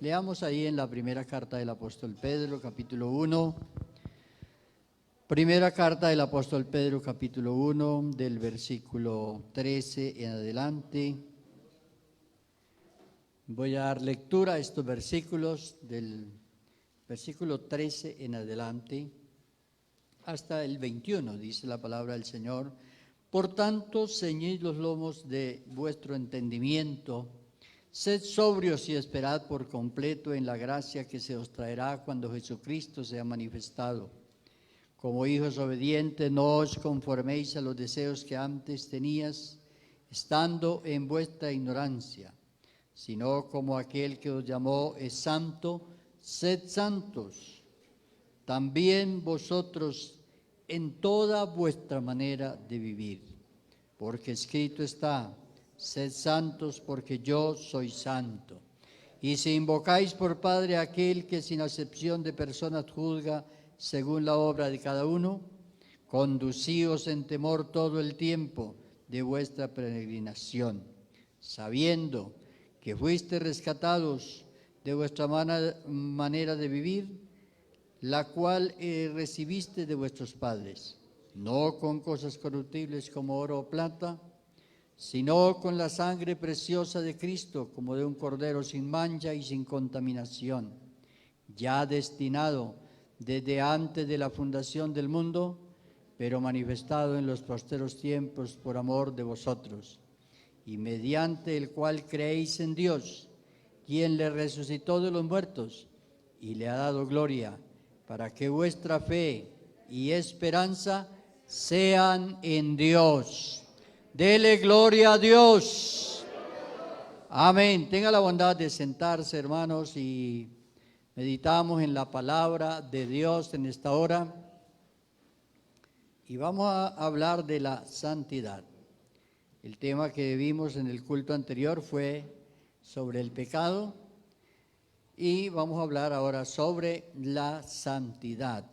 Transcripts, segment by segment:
Leamos ahí en la primera carta del apóstol Pedro, capítulo 1. Primera carta del apóstol Pedro, capítulo 1, del versículo 13 en adelante. Voy a dar lectura a estos versículos del versículo 13 en adelante hasta el 21, dice la palabra del Señor. Por tanto, ceñid los lomos de vuestro entendimiento, sed sobrios y esperad por completo en la gracia que se os traerá cuando Jesucristo sea manifestado. Como hijos obedientes, no os conforméis a los deseos que antes tenías, estando en vuestra ignorancia, sino como aquel que os llamó es santo, sed santos también vosotros en toda vuestra manera de vivir. Porque escrito está, sed santos porque yo soy santo. Y si invocáis por Padre a aquel que sin acepción de personas juzga según la obra de cada uno, conducíos en temor todo el tiempo de vuestra peregrinación, sabiendo que fuiste rescatados de vuestra manera de vivir, la cual recibiste de vuestros padres, no con cosas corruptibles como oro o plata, sino con la sangre preciosa de Cristo, como de un cordero sin mancha y sin contaminación, ya destinado desde antes de la fundación del mundo, pero manifestado en los posteros tiempos por amor de vosotros, y mediante el cual creéis en Dios, quien le resucitó de los muertos y le ha dado gloria, para que vuestra fe y esperanza sean en Dios. Dele gloria a Dios. Amén. Tenga la bondad de sentarse, hermanos, y meditamos en la palabra de Dios en esta hora. Y vamos a hablar de la santidad. El tema que vimos en el culto anterior fue sobre el pecado. Y vamos a hablar ahora sobre la santidad.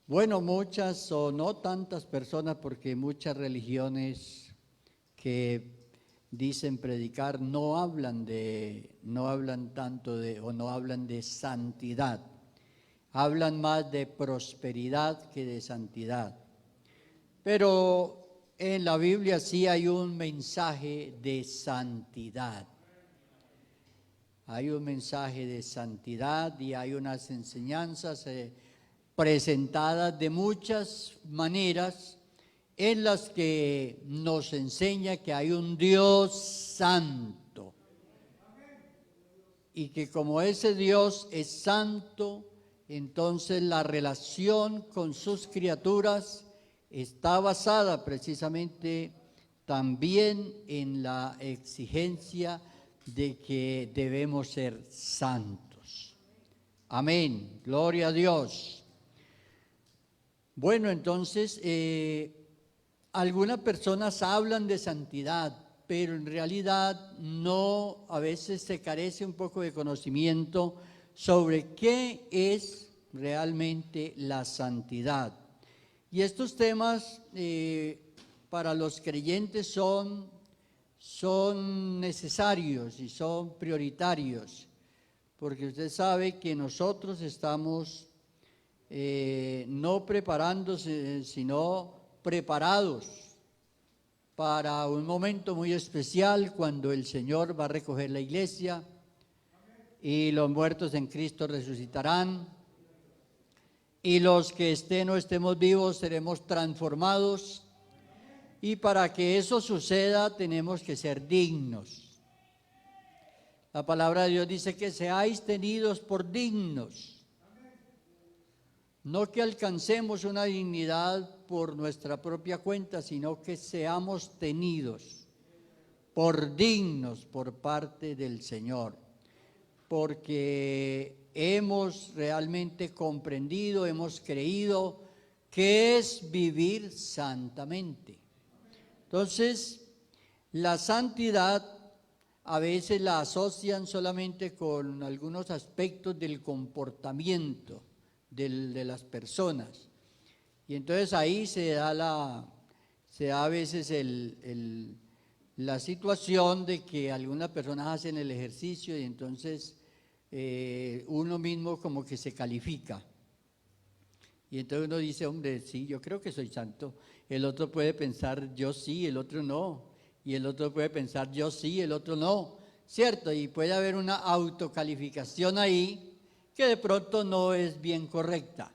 Bueno, muchas o no tantas personas, porque muchas religiones que dicen predicar no hablan tanto de, o no hablan de santidad. Hablan más de prosperidad que de santidad. Pero en la Biblia sí hay un mensaje de santidad. Hay un mensaje de santidad y hay unas enseñanzas presentadas de muchas maneras en las que nos enseña que hay un Dios santo y que como ese Dios es santo, entonces la relación con sus criaturas está basada precisamente también en la exigencia de que debemos ser santos. Amén, gloria a Dios. Bueno, entonces, algunas personas hablan de santidad, pero en realidad no, a veces se carece un poco de conocimiento sobre qué es realmente la santidad. Y estos temas para los creyentes son necesarios y son prioritarios, porque usted sabe que nosotros estamos no preparándose, sino preparados para un momento muy especial cuando el Señor va a recoger la iglesia y los muertos en Cristo resucitarán y los que estén o estemos vivos seremos transformados. Y para que eso suceda tenemos que ser dignos. La palabra de Dios dice que seáis tenidos por dignos. No que alcancemos una dignidad por nuestra propia cuenta, sino que seamos tenidos por dignos por parte del Señor. Porque hemos realmente comprendido, hemos creído que es vivir santamente. Entonces, la santidad a veces la asocian solamente con algunos aspectos del comportamiento de las personas. Y entonces ahí se da a veces la situación de que algunas personas hacen el ejercicio y entonces uno mismo como que se califica. Y entonces uno dice, hombre, sí, yo creo que soy santo. El otro puede pensar, yo sí, el otro no. Y el otro puede pensar, yo sí, el otro no. ¿Cierto? Y puede haber una autocalificación ahí que de pronto no es bien correcta.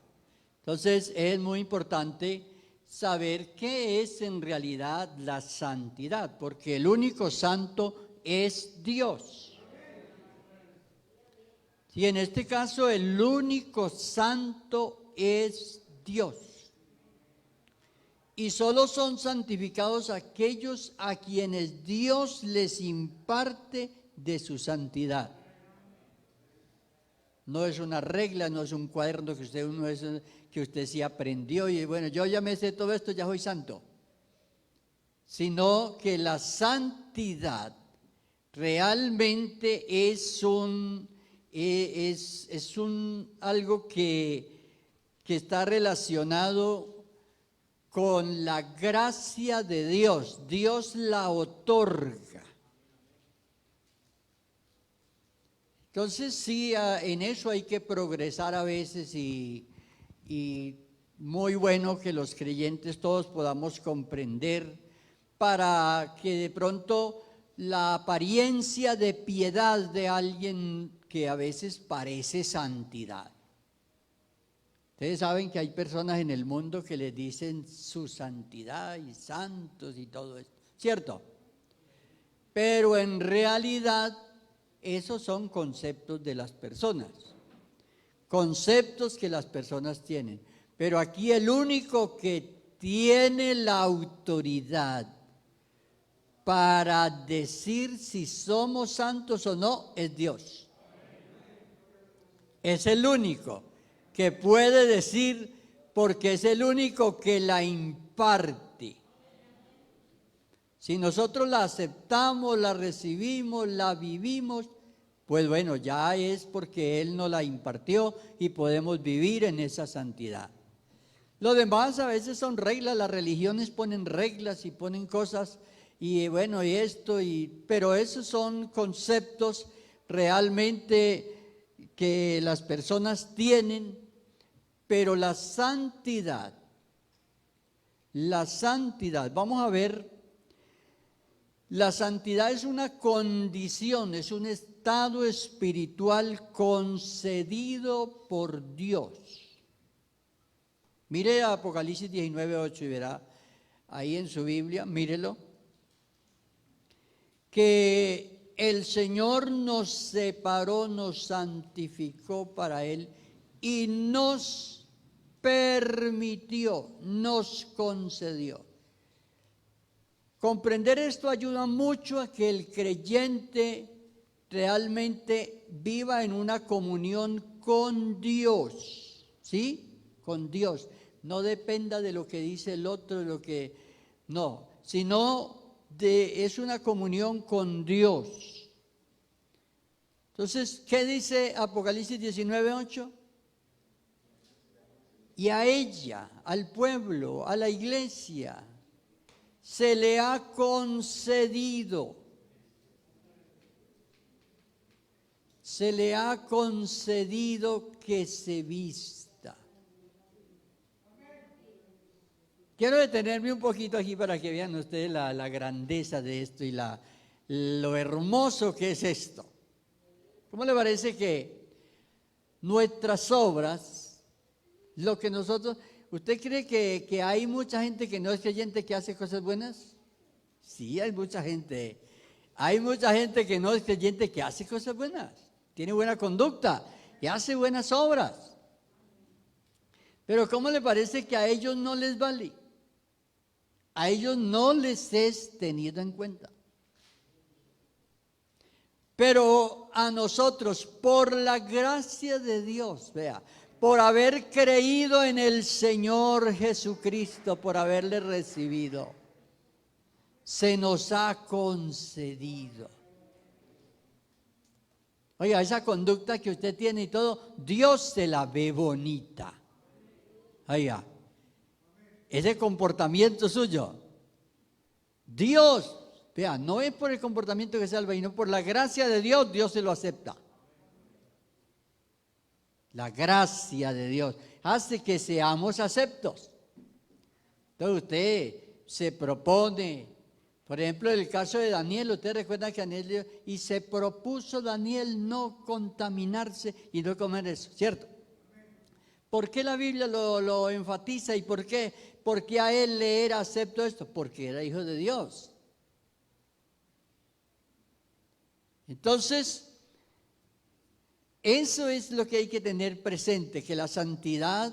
Entonces es muy importante saber qué es en realidad la santidad, porque el único santo es Dios. Y en este caso el único santo es Dios. Y solo son santificados aquellos a quienes Dios les imparte de su santidad. No es una regla, no es un cuaderno que usted sí aprendió y bueno, yo ya me sé todo esto, ya soy santo. Sino que la santidad realmente es algo que está relacionado con la gracia de Dios. Dios la otorga. Entonces sí, en eso hay que progresar a veces y muy bueno que los creyentes todos podamos comprender para que de pronto la apariencia de piedad de alguien que a veces parece santidad. Ustedes saben que hay personas en el mundo que le dicen su santidad y santos y todo esto, ¿cierto? Pero en realidad esos son conceptos de las personas, conceptos que las personas tienen. Pero aquí el único que tiene la autoridad para decir si somos santos o no es Dios. Es el único que puede decir, porque es el único que la imparte. Si nosotros la aceptamos, la recibimos, la vivimos, pues bueno, ya es porque Él nos la impartió y podemos vivir en esa santidad. Lo demás a veces son reglas, las religiones ponen reglas y ponen cosas y bueno, y esto, pero esos son conceptos realmente que las personas tienen, pero la santidad, vamos a ver, la santidad es una condición, es un estado espiritual concedido por Dios. Mire Apocalipsis 19:8 y verá ahí en su Biblia, mírelo, que el Señor nos separó, nos santificó para Él y nos permitió, nos concedió. Comprender esto ayuda mucho a que el creyente realmente viva en una comunión con Dios, ¿sí? Con Dios. No dependa de lo que dice el otro, no, sino es una comunión con Dios. Entonces, ¿qué dice Apocalipsis 19:8? Y a ella, al pueblo, a la iglesia, se le ha concedido que se vista. Quiero detenerme un poquito aquí para que vean ustedes la grandeza de esto y lo hermoso que es esto. ¿Cómo le parece que nuestras obras, lo que nosotros... ¿Usted cree que hay mucha gente que no es creyente que hace cosas buenas? Sí, hay mucha gente. Hay mucha gente que no es creyente que hace cosas buenas, tiene buena conducta y hace buenas obras. Pero ¿cómo le parece que a ellos no les vale? A ellos no les es tenido en cuenta. Pero a nosotros, por la gracia de Dios, vea, por haber creído en el Señor Jesucristo, por haberle recibido, se nos ha concedido. Oiga, esa conducta que usted tiene y todo, Dios se la ve bonita. Oiga, ese comportamiento suyo, Dios Vea, no es por el comportamiento que salva, sino por la gracia de Dios, Dios se lo acepta. La gracia de Dios hace que seamos aceptos. Entonces usted se propone, por ejemplo, en el caso de Daniel, usted recuerda que Daniel, y se propuso Daniel no contaminarse y no comer eso, ¿cierto? ¿Por qué la Biblia lo enfatiza y por qué? Porque a él le era acepto esto, porque era hijo de Dios. Entonces, eso es lo que hay que tener presente, que la santidad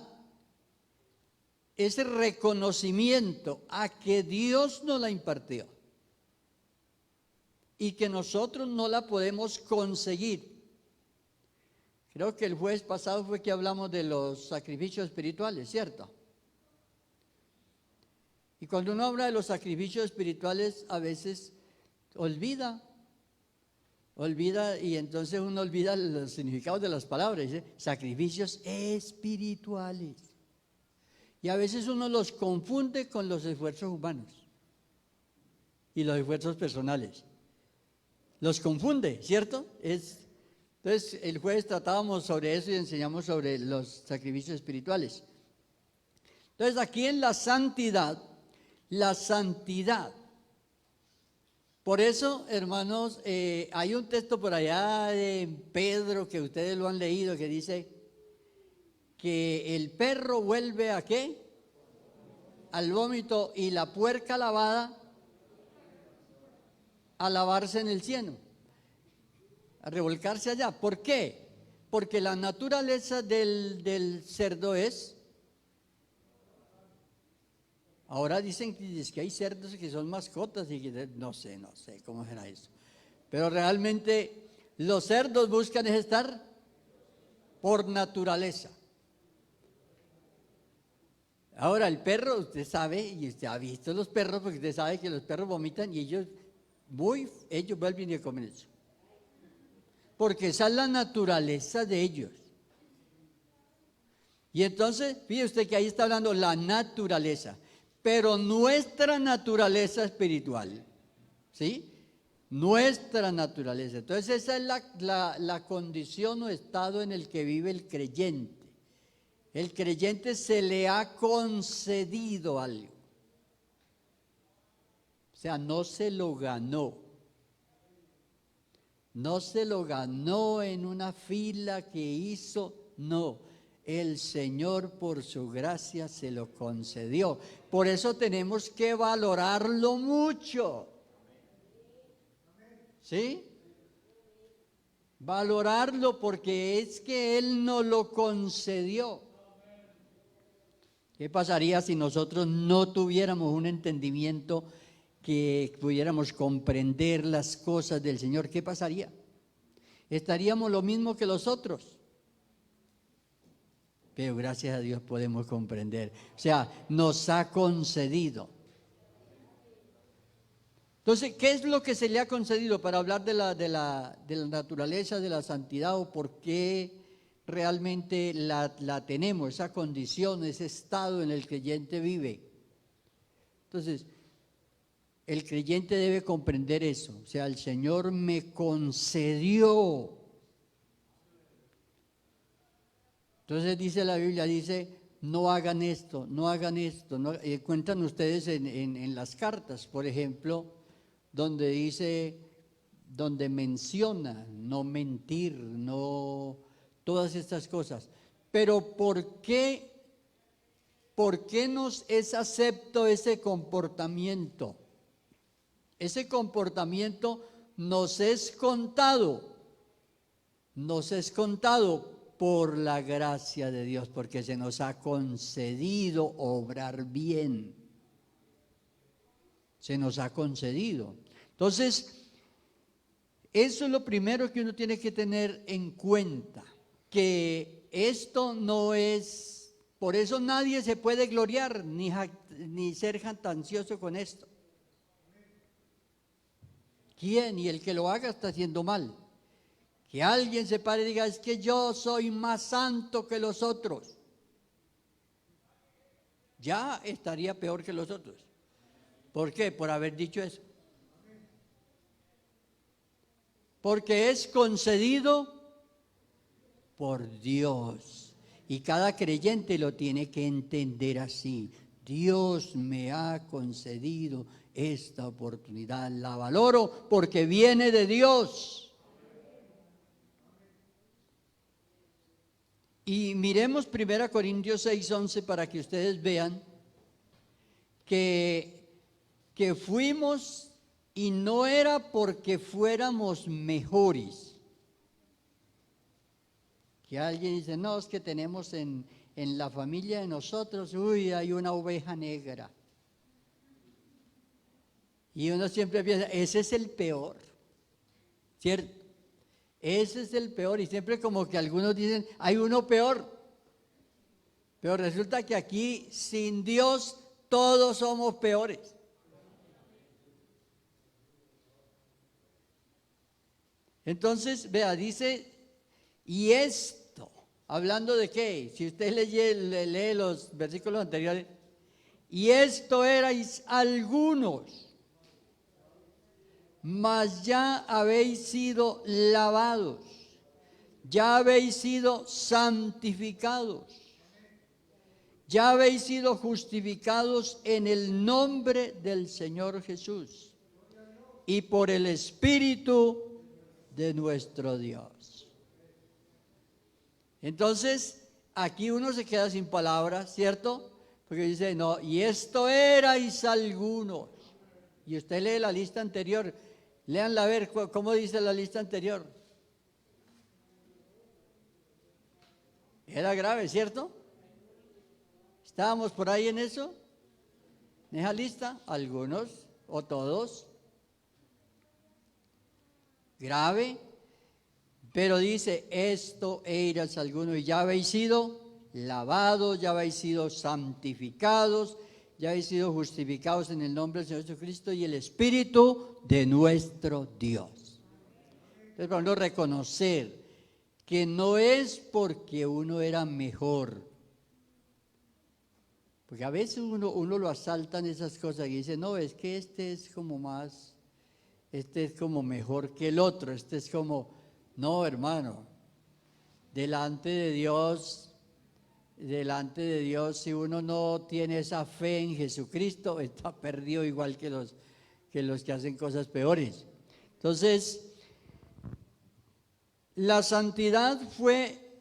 es el reconocimiento a que Dios nos la impartió y que nosotros no la podemos conseguir. Creo que el jueves pasado fue que hablamos de los sacrificios espirituales, ¿cierto? Y cuando uno habla de los sacrificios espirituales, a veces olvida y entonces uno olvida los significados de las palabras, dice sacrificios espirituales. Y a veces uno los confunde con los esfuerzos humanos y los esfuerzos personales. Los confunde, ¿cierto? Entonces, el jueves tratábamos sobre eso y enseñamos sobre los sacrificios espirituales. Entonces, aquí en la santidad, por eso, hermanos, hay un texto por allá de Pedro que ustedes lo han leído que dice que el perro vuelve ¿a qué? Al vómito, y la puerca lavada a lavarse en el cieno, a revolcarse allá. ¿Por qué? Porque la naturaleza del cerdo es... Ahora dicen que hay cerdos que son mascotas y que no sé cómo será eso. Pero realmente los cerdos buscan estar por naturaleza. Ahora el perro, usted sabe, y usted ha visto los perros, porque usted sabe que los perros vomitan y ellos vuelven y comen eso. Porque esa es la naturaleza de ellos. Y entonces, fíjese usted que ahí está hablando la naturaleza, pero nuestra naturaleza espiritual, ¿sí? Nuestra naturaleza. Entonces esa es la condición o estado en el que vive el creyente. El creyente se le ha concedido algo. O sea, no se lo ganó. No se lo ganó en una fila que hizo, no. El Señor por su gracia se lo concedió. Por eso tenemos que valorarlo mucho. ¿Sí? Valorarlo porque es que Él nos lo concedió. ¿Qué pasaría si nosotros no tuviéramos un entendimiento que pudiéramos comprender las cosas del Señor? ¿Qué pasaría? Estaríamos lo mismo que los otros. Pero gracias a Dios podemos comprender. O sea, nos ha concedido. Entonces, ¿qué es lo que se le ha concedido para hablar de la naturaleza, de la santidad o por qué realmente la tenemos, esa condición, ese estado en el creyente vive? Entonces, el creyente debe comprender eso. O sea, el Señor me concedió. Entonces dice la Biblia, dice, no hagan esto, no hagan esto. No, cuentan ustedes en las cartas, por ejemplo, donde dice, donde menciona no mentir, no todas estas cosas. Pero ¿por qué nos es acepto ese comportamiento? Ese comportamiento nos es contado por la gracia de Dios, porque se nos ha concedido obrar bien. Se nos ha concedido. Entonces, eso es lo primero que uno tiene que tener en cuenta, que esto no es, por eso nadie se puede gloriar ni ser jactancioso con esto. ¿Quién? Y el que lo haga está haciendo mal. Que alguien se pare y diga, es que yo soy más santo que los otros. Ya estaría peor que los otros. ¿Por qué? Por haber dicho eso. porque es concedido por Dios. Y cada creyente lo tiene que entender así. Dios me ha concedido esta oportunidad, la valoro porque viene de Dios. Y miremos 1 Corintios 6:11 para que ustedes vean que fuimos, y no era porque fuéramos mejores. Que alguien dice, no, es que tenemos en la familia de nosotros, hay una oveja negra. Y uno siempre piensa, ese es el peor, ¿cierto? Ese es el peor, y siempre como que algunos dicen, hay uno peor. Pero resulta que aquí, sin Dios, todos somos peores. Entonces, vea, dice, y esto, hablando de qué, si usted lee los versículos anteriores, y esto erais algunos, mas ya habéis sido lavados, ya habéis sido santificados, ya habéis sido justificados en el nombre del Señor Jesús y por el Espíritu de nuestro Dios. Entonces, aquí uno se queda sin palabras, ¿cierto? Porque dice, no, y esto erais algunos. Y usted lee la lista anterior, léanla a ver cómo dice la lista anterior. Era grave, ¿cierto? ¿Estábamos por ahí en eso? ¿En esa lista? Algunos o todos. Grave, pero dice, esto erais algunos, y ya habéis sido lavados, ya habéis sido santificados, ya habéis sido justificados en el nombre del Señor Jesucristo y el Espíritu de nuestro Dios. Entonces, para uno reconocer que no es porque uno era mejor, porque a veces uno lo asaltan esas cosas y dice, no, es que este es como más, este es como mejor que el otro, este es como, no, hermano, delante de Dios, si uno no tiene esa fe en Jesucristo, está perdido igual que los que hacen cosas peores. Entonces, la santidad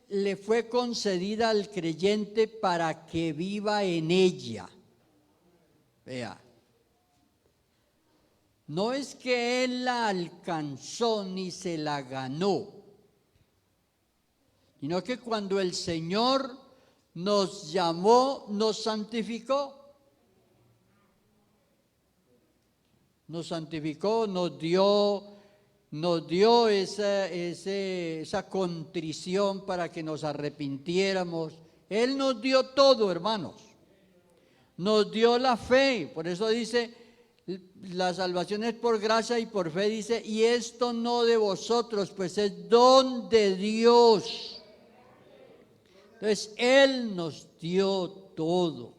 le fue concedida al creyente para que viva en ella. Vea, no es que él la alcanzó ni se la ganó, sino que cuando el Señor nos llamó, nos santificó. Nos santificó, nos dio esa contrición para que nos arrepintiéramos. Él nos dio todo, hermanos. Nos dio la fe, por eso dice, la salvación es por gracia y por fe, dice, y esto no de vosotros, pues es don de Dios. Entonces, Él nos dio todo.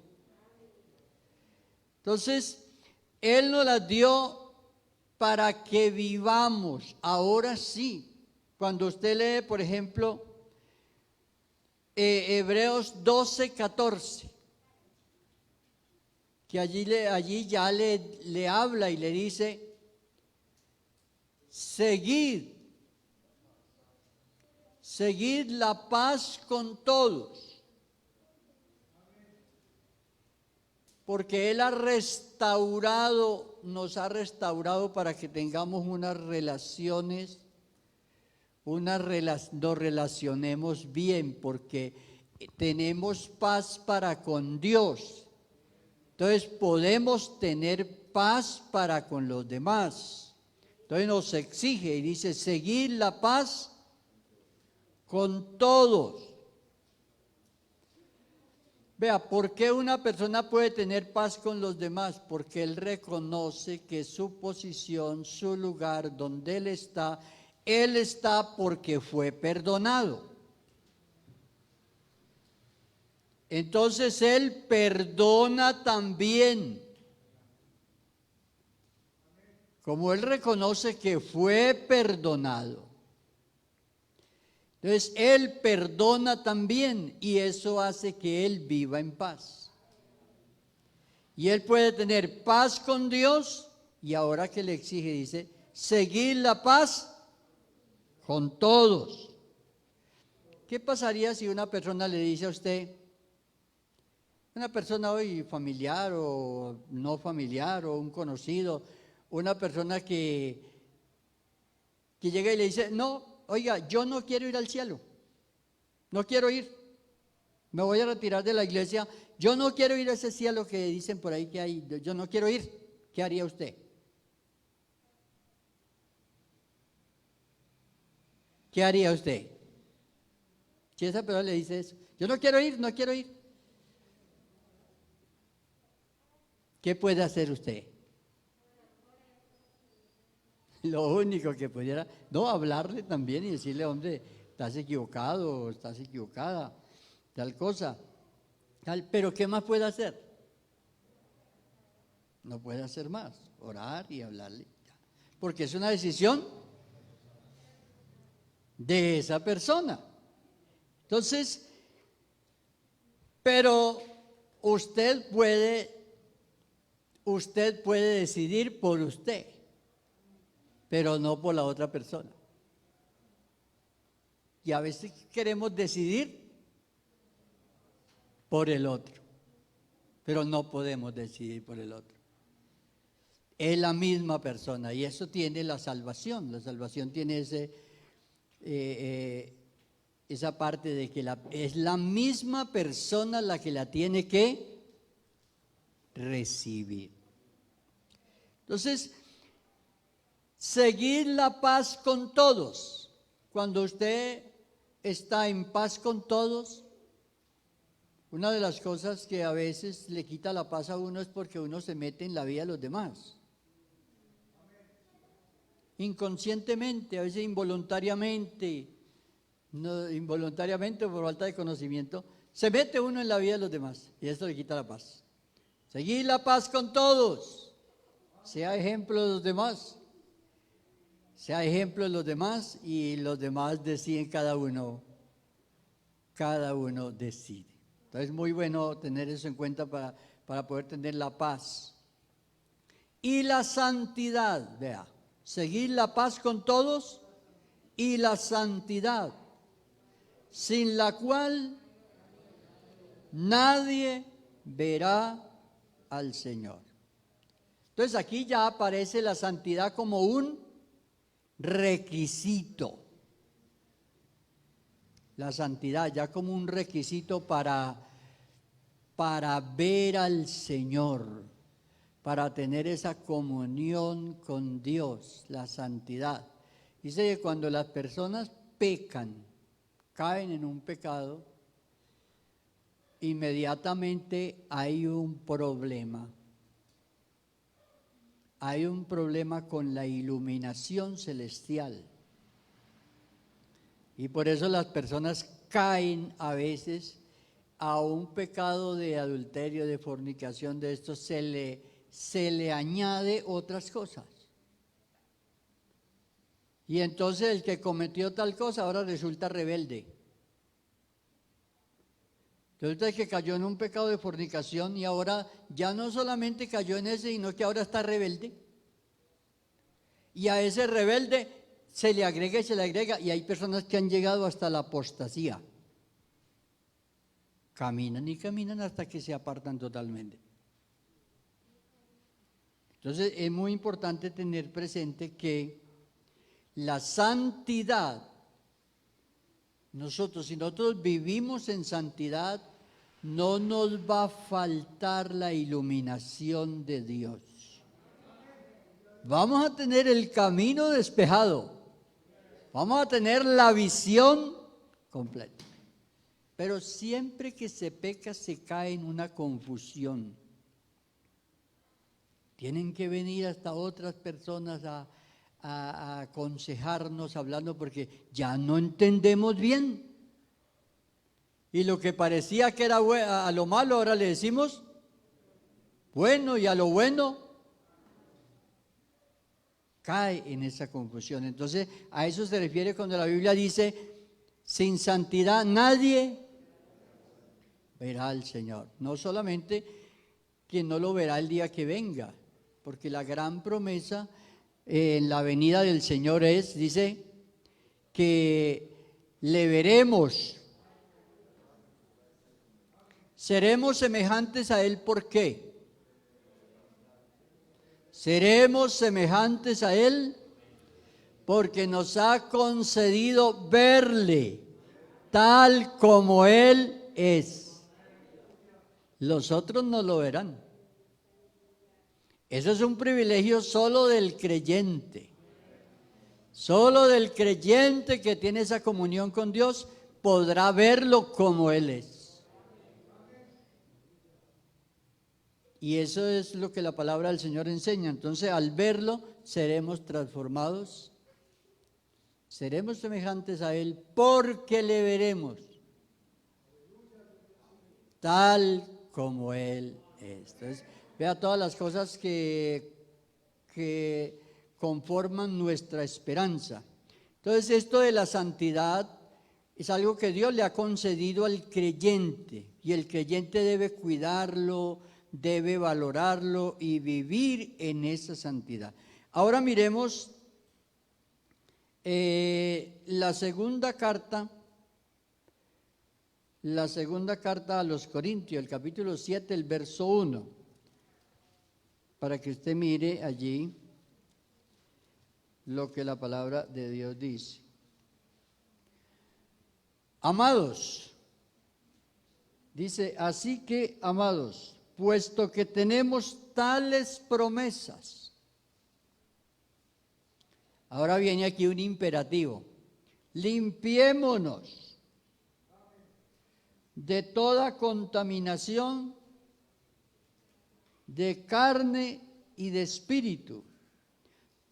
Entonces, Él nos las dio para que vivamos. Ahora sí, cuando usted lee, por ejemplo, Hebreos 12:14, que allí ya le habla y le dice, seguid la paz con todos, porque Él nos ha restaurado para que tengamos unas relaciones, nos relacionemos bien, porque tenemos paz para con Dios. Entonces podemos tener paz para con los demás. Entonces nos exige y dice, seguir la paz con todos. Vea, ¿por qué una persona puede tener paz con los demás? Porque él reconoce que su posición, su lugar, donde él está porque fue perdonado. Entonces él perdona también. como él reconoce que fue perdonado, entonces él perdona también y eso hace que él viva en paz. Y él puede tener paz con Dios y ahora que le exige, dice, seguir la paz con todos. ¿Qué pasaría si una persona le dice a usted, una persona hoy familiar o no familiar o un conocido, una persona que llega y le dice, no, oiga, yo no quiero ir al cielo, no quiero ir, me voy a retirar de la iglesia, yo no quiero ir a ese cielo que dicen por ahí que hay, yo no quiero ir, ¿qué haría usted? ¿Qué haría usted? Si esa persona le dice eso, yo no quiero ir, no quiero ir. ¿Qué puede hacer usted? Lo único que pudiera, no, hablarle también y decirle, hombre, estás equivocado, estás equivocada, tal cosa, tal, pero ¿qué más puede hacer? No puede hacer más, orar y hablarle, porque es una decisión de esa persona. Entonces, pero usted puede decidir por usted, pero no por la otra persona. Y a veces queremos decidir por el otro, pero no podemos decidir por el otro. Es la misma persona y eso tiene la salvación. La salvación tiene esa parte de que es la misma persona la que la tiene que recibir. Entonces, seguir la paz con todos. Cuando usted está en paz con todos, una de las cosas que a veces le quita la paz a uno es porque uno se mete en la vida de los demás. Inconscientemente, a veces involuntariamente, no, involuntariamente o por falta de conocimiento, se mete uno en la vida de los demás y esto le quita la paz. Seguir la paz con todos, sea ejemplo de los demás, sea ejemplo de los demás y los demás deciden cada uno decide. Entonces es muy bueno tener eso en cuenta para poder tener la paz. Y la santidad, vea, seguir la paz con todos y la santidad, sin la cual nadie verá al Señor. Entonces aquí ya aparece la santidad como un requisito. La santidad ya como un requisito para ver al Señor, para tener esa comunión con Dios, la santidad. Dice que cuando las personas pecan, caen en un pecado, inmediatamente hay un problema. Hay un problema con la iluminación celestial. Y por eso las personas caen a veces a un pecado de adulterio, de fornicación, de esto se le añade otras cosas. Y entonces el que cometió tal cosa ahora resulta rebelde. Entonces el que cayó en un pecado de fornicación y ahora ya no solamente cayó en ese, sino que ahora está rebelde. Y a ese rebelde se le agrega y se le agrega, y hay personas que han llegado hasta la apostasía. Caminan y caminan hasta que se apartan totalmente. Entonces es muy importante tener presente que la santidad, si nosotros vivimos en santidad, no nos va a faltar la iluminación de Dios. Vamos a tener el camino despejado, vamos a tener la visión completa. Pero siempre que se peca se cae en una confusión. Tienen que venir hasta otras personas a aconsejarnos hablando porque ya no entendemos bien. Y lo que parecía que era a lo malo ahora le decimos bueno, y a lo bueno cae en esa confusión. Entonces, a eso se refiere cuando la Biblia dice, sin santidad nadie verá al Señor. No solamente quien no lo verá el día que venga, porque la gran promesa en la venida del Señor dice, que le veremos. Seremos semejantes a Él, ¿por qué? Seremos semejantes a Él porque nos ha concedido verle tal como Él es. Los otros no lo verán. Eso es un privilegio solo del creyente. Solo del creyente que tiene esa comunión con Dios podrá verlo como Él es. Y eso es lo que la palabra del Señor enseña. Entonces, al verlo, seremos transformados, seremos semejantes a Él, porque le veremos tal como Él es. Entonces, vea todas las cosas que conforman nuestra esperanza. Entonces, esto de la santidad es algo que Dios le ha concedido al creyente, y el creyente debe cuidarlo, debe valorarlo y vivir en esa santidad. Ahora miremos la segunda carta a los Corintios, el capítulo 7, el verso 1, para que usted mire allí lo que la palabra de Dios dice. Amados, dice, así que, amados, puesto que tenemos tales promesas. Ahora viene aquí un imperativo. Limpiémonos de toda contaminación de carne y de espíritu,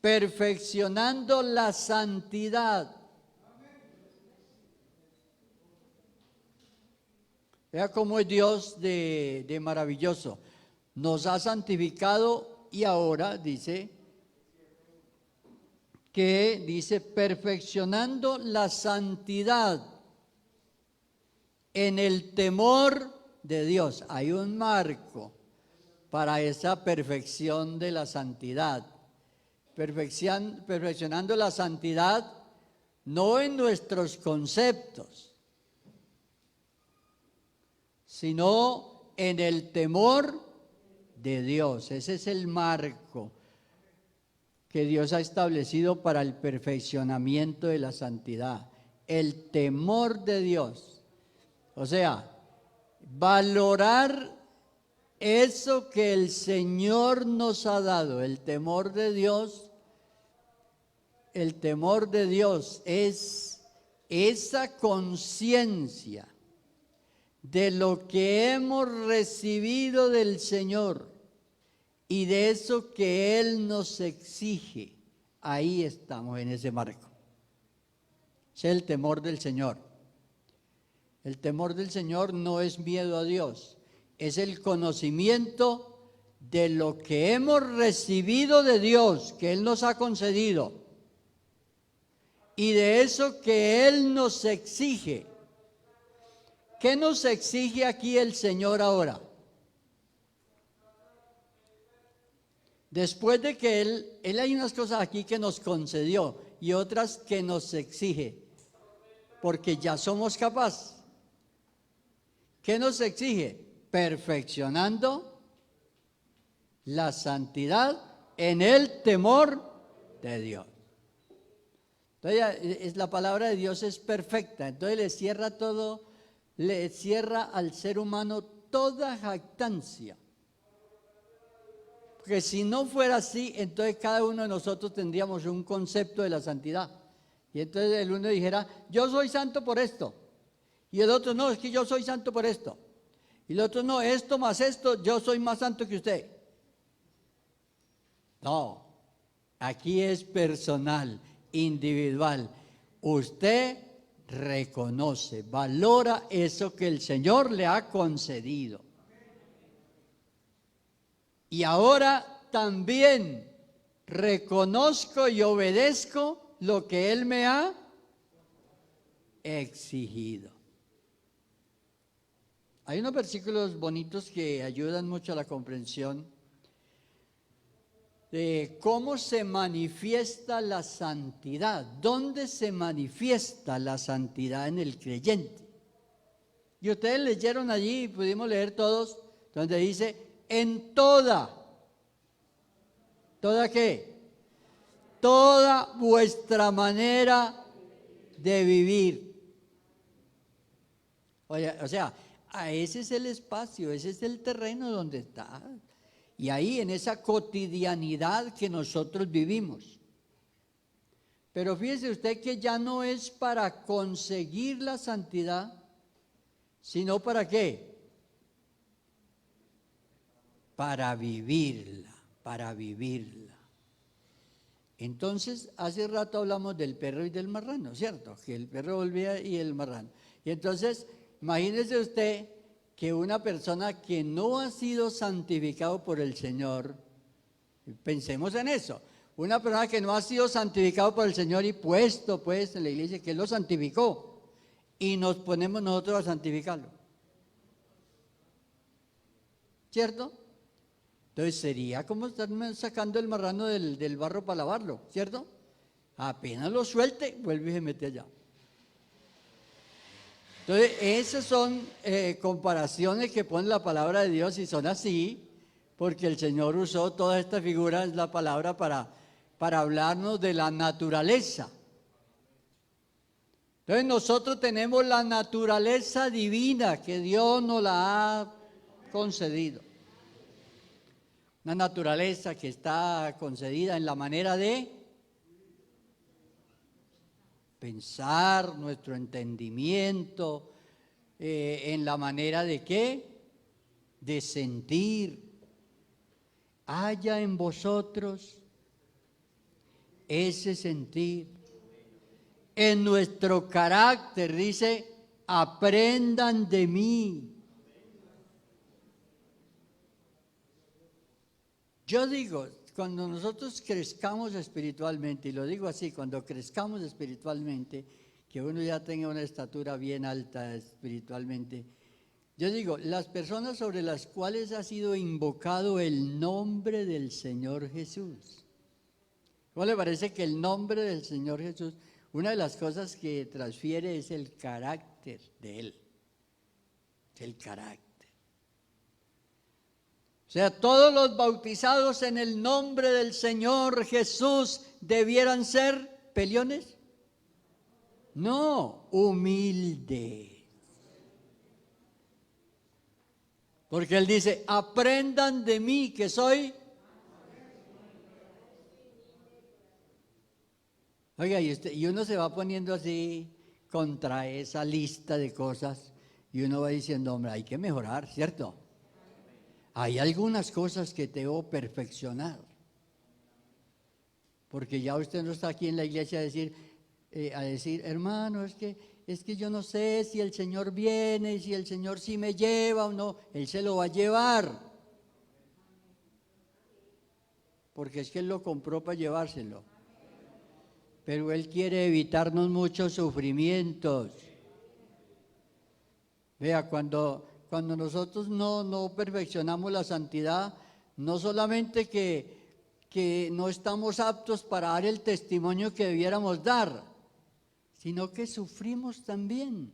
perfeccionando la santidad. Vea cómo es Dios de maravilloso. Nos ha santificado y ahora dice perfeccionando la santidad en el temor de Dios. Hay un marco para esa perfección de la santidad. Perfeccionando la santidad no en nuestros conceptos, sino en el temor de Dios. Ese es el marco que Dios ha establecido para el perfeccionamiento de la santidad. El temor de Dios. O sea, valorar eso que el Señor nos ha dado. El temor de Dios. El temor de Dios es esa conciencia de lo que hemos recibido del Señor y de eso que Él nos exige. Ahí estamos en ese marco. Es el temor del Señor. El temor del Señor no es miedo a Dios, es el conocimiento de lo que hemos recibido de Dios, que Él nos ha concedido, y de eso que Él nos exige. ¿Qué nos exige aquí el Señor ahora? Después de que Él hay unas cosas aquí que nos concedió y otras que nos exige, porque ya somos capaces. ¿Qué nos exige? Perfeccionando la santidad en el temor de Dios. Entonces, la palabra de Dios es perfecta, entonces le cierra al ser humano toda jactancia. Porque si no fuera así, entonces cada uno de nosotros tendríamos un concepto de la santidad. Y entonces el uno dijera, yo soy santo por esto. Y el otro, no, es que yo soy santo por esto. Y el otro, no, esto más esto, yo soy más santo que usted. No, aquí es personal, individual. Usted reconoce, valora eso que el Señor le ha concedido. Y ahora también reconozco y obedezco lo que Él me ha exigido. Hay unos versículos bonitos que ayudan mucho a la comprensión de cómo se manifiesta la santidad, dónde se manifiesta la santidad en el creyente. Y ustedes leyeron allí, pudimos leer todos, donde dice, en ¿toda qué? Toda vuestra manera de vivir. O sea, ese es el espacio, ese es el terreno donde está. Y ahí en esa cotidianidad que nosotros vivimos. Pero fíjese usted que ya no es para conseguir la santidad, sino ¿para qué? Para vivirla, para vivirla. Entonces, hace rato hablamos del perro y del marrano, ¿cierto? Que el perro volvía y el marrano. Y entonces, imagínese usted que una persona que no ha sido santificado por el Señor, pensemos en eso, una persona que no ha sido santificado por el Señor y puesto pues en la iglesia, que Él lo santificó, y nos ponemos nosotros a santificarlo, ¿cierto? Entonces sería como estar sacando el marrano del barro para lavarlo, ¿cierto? Apenas lo suelte, vuelve y se mete allá. Entonces, esas son comparaciones que pone la palabra de Dios y son así, porque el Señor usó toda esta figura, es la palabra para hablarnos de la naturaleza. Entonces, nosotros tenemos la naturaleza divina que Dios nos la ha concedido. Una naturaleza que está concedida en la manera de pensar, nuestro entendimiento, en la manera de ¿qué? De sentir. Haya en vosotros ese sentir. En nuestro carácter, dice, aprendan de mí. Yo digo, cuando nosotros crezcamos espiritualmente, y lo digo así, cuando crezcamos espiritualmente, que uno ya tenga una estatura bien alta espiritualmente, yo digo, las personas sobre las cuales ha sido invocado el nombre del Señor Jesús. ¿Cómo le parece que el nombre del Señor Jesús, una de las cosas que transfiere es el carácter de Él? El carácter. O sea, todos los bautizados en el nombre del Señor Jesús debieran ser peliones. No, humildes. Porque Él dice, aprendan de mí que soy. Oiga, y uno se va poniendo así contra esa lista de cosas y uno va diciendo, hombre, hay que mejorar, ¿cierto? Hay algunas cosas que debo perfeccionar, porque ya usted no está aquí en la iglesia a decir, hermano, es que yo no sé si el Señor viene, si el Señor sí me lleva o no. Él se lo va a llevar, porque es que Él lo compró para llevárselo, pero Él quiere evitarnos muchos sufrimientos. Vea, cuando nosotros no perfeccionamos la santidad, no solamente que no estamos aptos para dar el testimonio que debiéramos dar, sino que sufrimos también.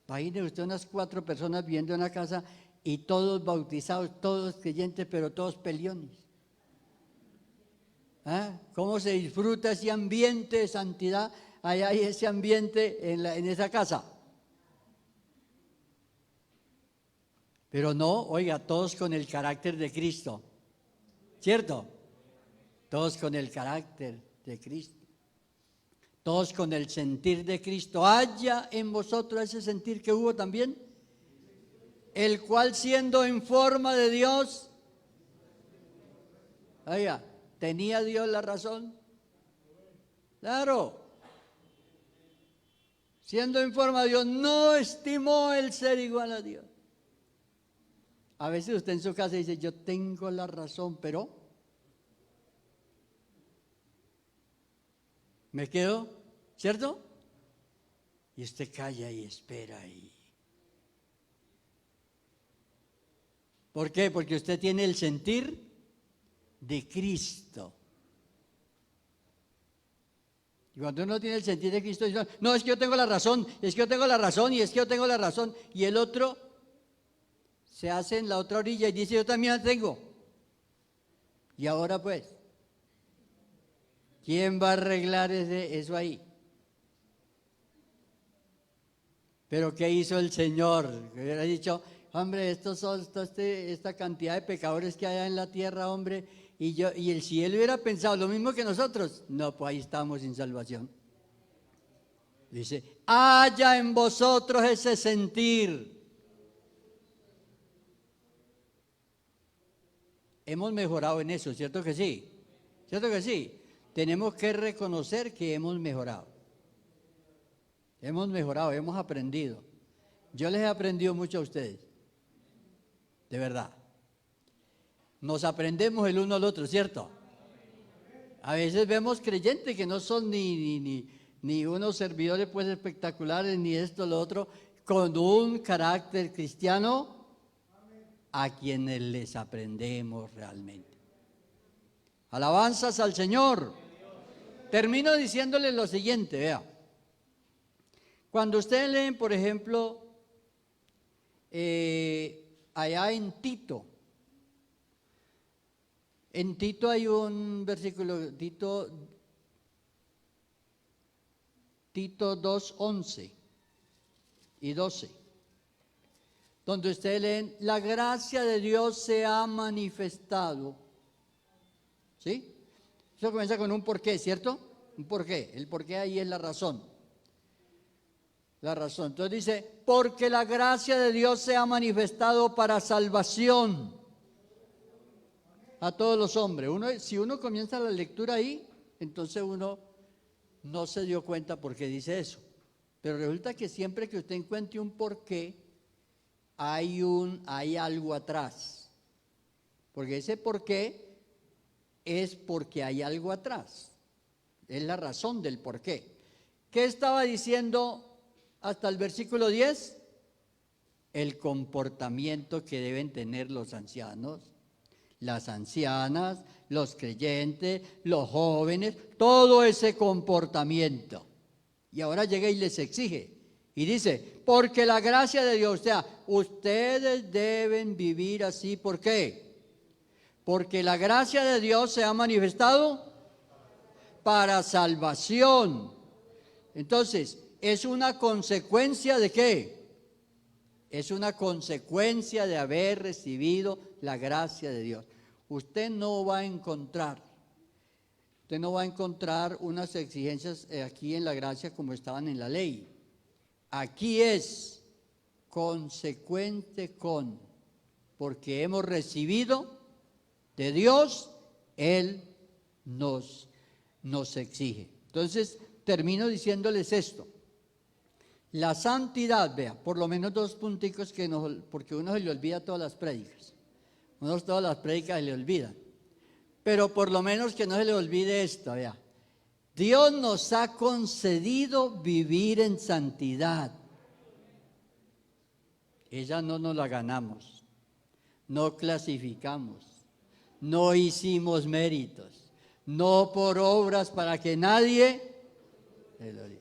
Imagine usted unas 4 personas viviendo en una casa y todos bautizados, todos creyentes, pero todos peliones. ¿Ah? ¿Cómo se disfruta ese ambiente de santidad? Allá hay ese ambiente en esa casa. Pero no, oiga, todos con el carácter de Cristo, ¿cierto? Todos con el carácter de Cristo. Todos con el sentir de Cristo. Haya en vosotros ese sentir que hubo también, el cual siendo en forma de Dios, oiga, ¿tenía Dios la razón? Claro. Siendo en forma de Dios, no estimó el ser igual a Dios. A veces usted en su casa dice, yo tengo la razón, pero Me quedo, ¿cierto? Y usted calla y espera ahí. ¿Por qué? Porque usted tiene el sentir de Cristo. Y cuando uno tiene el sentir de Cristo, dice, no, es que yo tengo la razón, es que yo tengo la razón, y es que yo tengo la razón. Y el otro se hace en la otra orilla y dice, yo también la tengo. Y ahora pues, ¿quién va a arreglar eso ahí? Pero ¿qué hizo el Señor? Que hubiera dicho, hombre, esta cantidad de pecadores que hay en la tierra, hombre, si él hubiera pensado lo mismo que nosotros, no, pues ahí estamos sin salvación. Dice, haya en vosotros ese sentir. Hemos mejorado en eso, ¿cierto que sí? ¿Cierto que sí? Tenemos que reconocer que hemos mejorado. Hemos mejorado, hemos aprendido. Yo les he aprendido mucho a ustedes. De verdad. Nos aprendemos el uno al otro, ¿cierto? A veces vemos creyentes que no son ni unos servidores pues espectaculares, ni esto, lo otro, con un carácter cristiano a quienes les aprendemos realmente. Alabanzas al Señor. Termino diciéndoles lo siguiente, vea. Cuando ustedes leen, por ejemplo, allá en Tito hay un versículo, Tito 2:11 y 12, donde ustedes leen, la gracia de Dios se ha manifestado. ¿Sí? Eso comienza con un porqué, ¿cierto? Un porqué. El porqué ahí es la razón. La razón. Entonces dice, porque la gracia de Dios se ha manifestado para salvación a todos los hombres. Si uno comienza la lectura ahí, entonces uno no se dio cuenta por qué dice eso. Pero resulta que siempre que usted encuentre un porqué, hay algo atrás. Porque ese porqué es porque hay algo atrás. Es la razón del porqué. ¿Qué estaba diciendo hasta el versículo 10? El comportamiento que deben tener los ancianos, las ancianas, los creyentes, los jóvenes, todo ese comportamiento. Y ahora llega y les exige. Y dice, porque la gracia de Dios, o sea, ustedes deben vivir así. ¿Por qué? Porque la gracia de Dios se ha manifestado para salvación. Entonces, ¿es una consecuencia de qué? Es una consecuencia de haber recibido la gracia de Dios. Usted no va a encontrar unas exigencias aquí en la gracia como estaban en la ley. Aquí es consecuente con, porque hemos recibido de Dios, Él nos exige. Entonces, termino diciéndoles esto. La santidad, vea, por lo menos dos punticos porque uno se le olvida todas las prédicas. Todas las prédicas se le olvidan. Pero por lo menos que no se le olvide esto, vea. Dios nos ha concedido vivir en santidad. Ella no nos la ganamos, no clasificamos, no hicimos méritos, no por obras para que nadie se lo diga.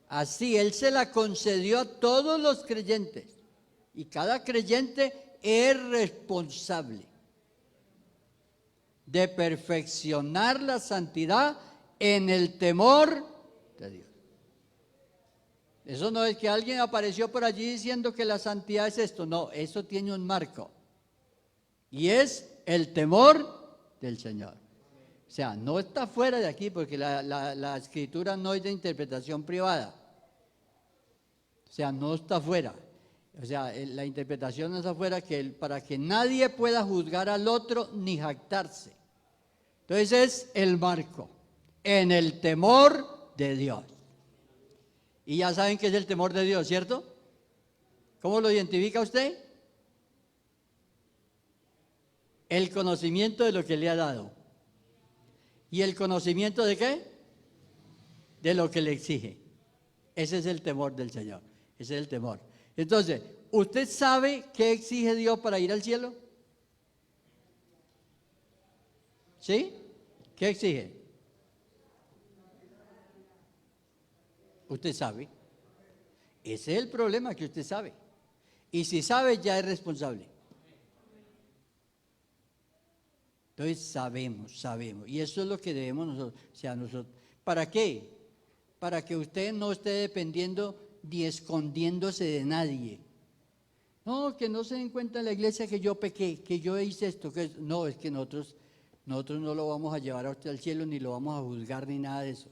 Así, Él se la concedió a todos los creyentes y cada creyente es responsable de perfeccionar la santidad en el temor de Dios. Eso no es que alguien apareció por allí diciendo que la santidad es esto, no, eso tiene un marco y es el temor del Señor. O sea, no está fuera de aquí porque la escritura no es de interpretación privada. O sea, no está fuera. O sea, la interpretación no está fuera para que nadie pueda juzgar al otro ni jactarse. Entonces es el marco, en el temor de Dios. Y ya saben qué es el temor de Dios, ¿cierto? ¿Cómo lo identifica usted? El conocimiento de lo que le ha dado. ¿Y el conocimiento de qué? de lo que le exige. Ese es el temor del Señor. Ese es el temor. Entonces, ¿usted sabe qué exige Dios para ir al cielo? ¿Sí? ¿Qué exige? Usted sabe. Ese es el problema, que usted sabe. Y si sabe, ya es responsable. Entonces sabemos. Y eso es lo que debemos nosotros. O sea, nosotros. ¿Para qué? Para que usted no esté dependiendo ni escondiéndose de nadie. No, que no se den cuenta en la iglesia que yo pequé, que yo hice esto. No, es que nosotros no lo vamos a llevar a usted al cielo, ni lo vamos a juzgar, ni nada de eso.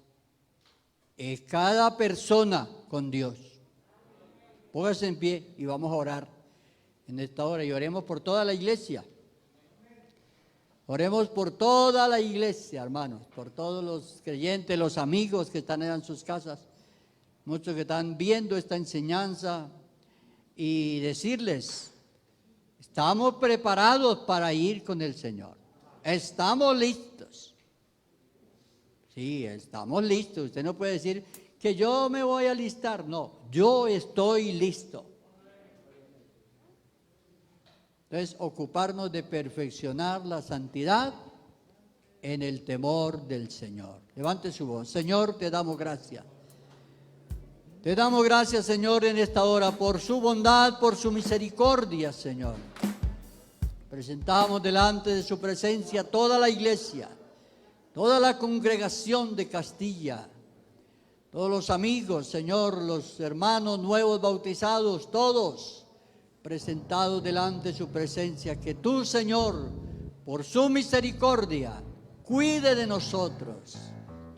Es cada persona con Dios. Póngase en pie y vamos a orar en esta hora. Y oremos por toda la iglesia. Oremos por toda la iglesia, hermanos, por todos los creyentes, los amigos que están en sus casas, muchos que están viendo esta enseñanza, y decirles, estamos preparados para ir con el Señor. Estamos listos. Sí, estamos listos. Usted no puede decir que yo me voy a alistar. No, yo estoy listo. Entonces, ocuparnos de perfeccionar la santidad en el temor del Señor. Levante su voz. Señor, te damos gracias. Te damos gracias, Señor, en esta hora por su bondad, por su misericordia, Señor. Presentamos delante de su presencia toda la iglesia, toda la congregación de Castilla, todos los amigos, Señor, los hermanos nuevos bautizados, todos presentados delante de su presencia. Que tú, Señor, por su misericordia, cuide de nosotros,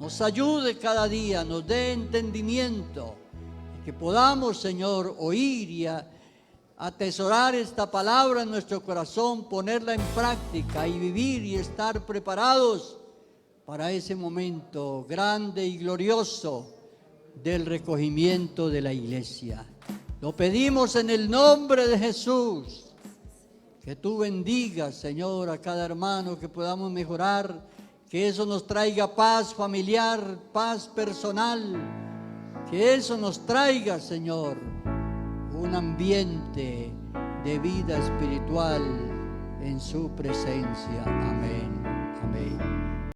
nos ayude cada día, nos dé entendimiento, y que podamos, Señor, oír y atesorar esta palabra en nuestro corazón, ponerla en práctica y vivir y estar preparados para ese momento grande y glorioso del recogimiento de la iglesia. Lo pedimos en el nombre de Jesús. Que tú bendigas, Señor, a cada hermano, que podamos mejorar, que eso nos traiga paz familiar, paz personal, que eso nos traiga, Señor, un ambiente de vida espiritual en su presencia. Amén. Amén.